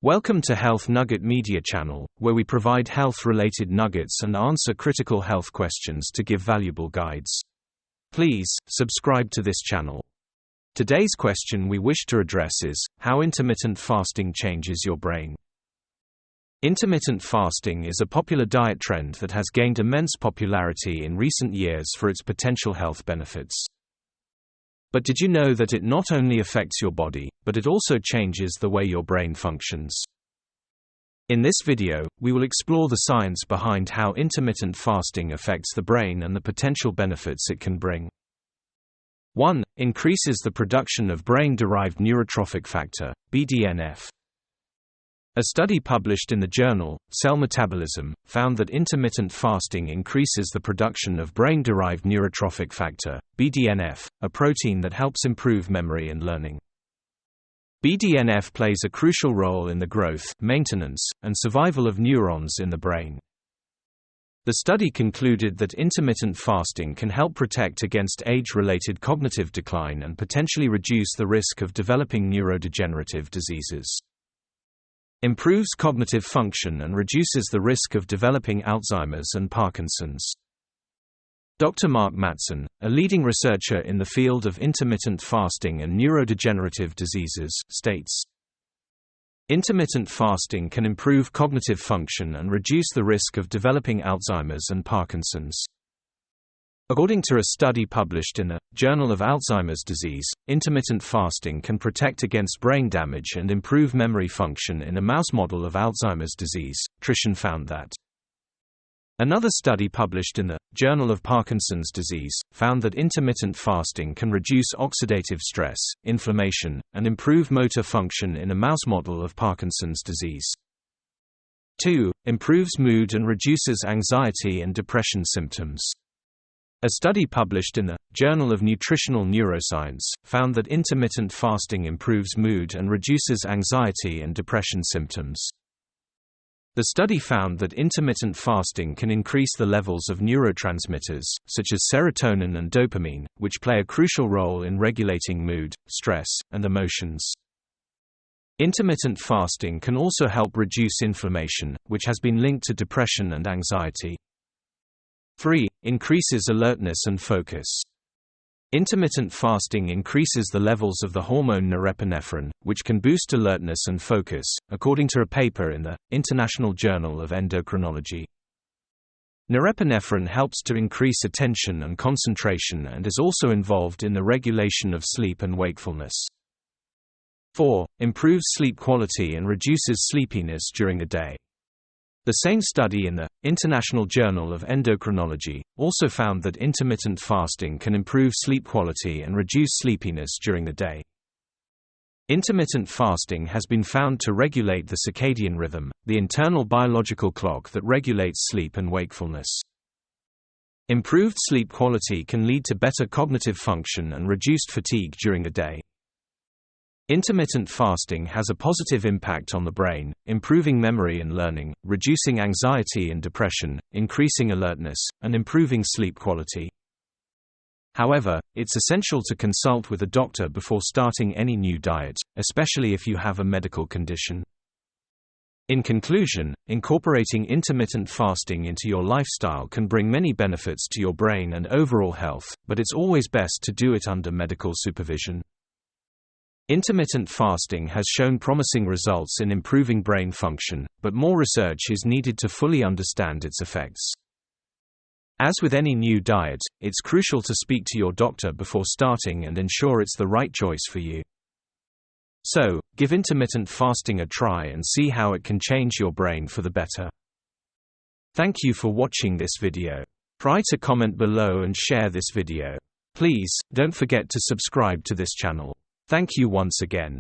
Welcome to Health Nugget Media Channel, where we provide health-related nuggets and answer critical health questions to give valuable guides. Please, subscribe to this channel. Today's question we wish to address is, how intermittent fasting changes your brain. Intermittent fasting is a popular diet trend that has gained immense popularity in recent years for its potential health benefits. But did you know that it not only affects your body, but it also changes the way your brain functions? In this video, we will explore the science behind how intermittent fasting affects the brain and the potential benefits it can bring. 1. Increases the production of brain-derived neurotrophic factor, BDNF. A study published in the journal, Cell Metabolism, found that intermittent fasting increases the production of brain-derived neurotrophic factor, BDNF, a protein that helps improve memory and learning. BDNF plays a crucial role in the growth, maintenance, and survival of neurons in the brain. The study concluded that intermittent fasting can help protect against age-related cognitive decline and potentially reduce the risk of developing neurodegenerative diseases. Improves cognitive function and reduces the risk of developing Alzheimer's and Parkinson's. Dr. Mark Mattson, a leading researcher in the field of intermittent fasting and neurodegenerative diseases, states, intermittent fasting can improve cognitive function and reduce the risk of developing Alzheimer's and Parkinson's. According to a study published in the Journal of Alzheimer's Disease, intermittent fasting can protect against brain damage and improve memory function in a mouse model of Alzheimer's disease. Trishan found that. Another study published in the Journal of Parkinson's Disease found that intermittent fasting can reduce oxidative stress, inflammation, and improve motor function in a mouse model of Parkinson's disease. 2. Improves mood and reduces anxiety and depression symptoms. A study published in the Journal of Nutritional Neuroscience found that intermittent fasting improves mood and reduces anxiety and depression symptoms. The study found that intermittent fasting can increase the levels of neurotransmitters, such as serotonin and dopamine, which play a crucial role in regulating mood, stress, and emotions. Intermittent fasting can also help reduce inflammation, which has been linked to depression and anxiety. 3. Increases alertness and focus. Intermittent fasting increases the levels of the hormone norepinephrine, which can boost alertness and focus, according to a paper in the International Journal of Endocrinology. Norepinephrine helps to increase attention and concentration and is also involved in the regulation of sleep and wakefulness. 4. Improves sleep quality and reduces sleepiness during the day. The same study in the International Journal of Endocrinology also found that intermittent fasting can improve sleep quality and reduce sleepiness during the day. Intermittent fasting has been found to regulate the circadian rhythm, the internal biological clock that regulates sleep and wakefulness. Improved sleep quality can lead to better cognitive function and reduced fatigue during the day. Intermittent fasting has a positive impact on the brain, improving memory and learning, reducing anxiety and depression, increasing alertness, and improving sleep quality. However, it's essential to consult with a doctor before starting any new diet, especially if you have a medical condition. In conclusion, incorporating intermittent fasting into your lifestyle can bring many benefits to your brain and overall health, but it's always best to do it under medical supervision. Intermittent fasting has shown promising results in improving brain function, but more research is needed to fully understand its effects. As with any new diet, it's crucial to speak to your doctor before starting and ensure it's the right choice for you. So, give intermittent fasting a try and see how it can change your brain for the better. Thank you for watching this video. Try to comment below and share this video. Please, don't forget to subscribe to this channel. Thank you once again.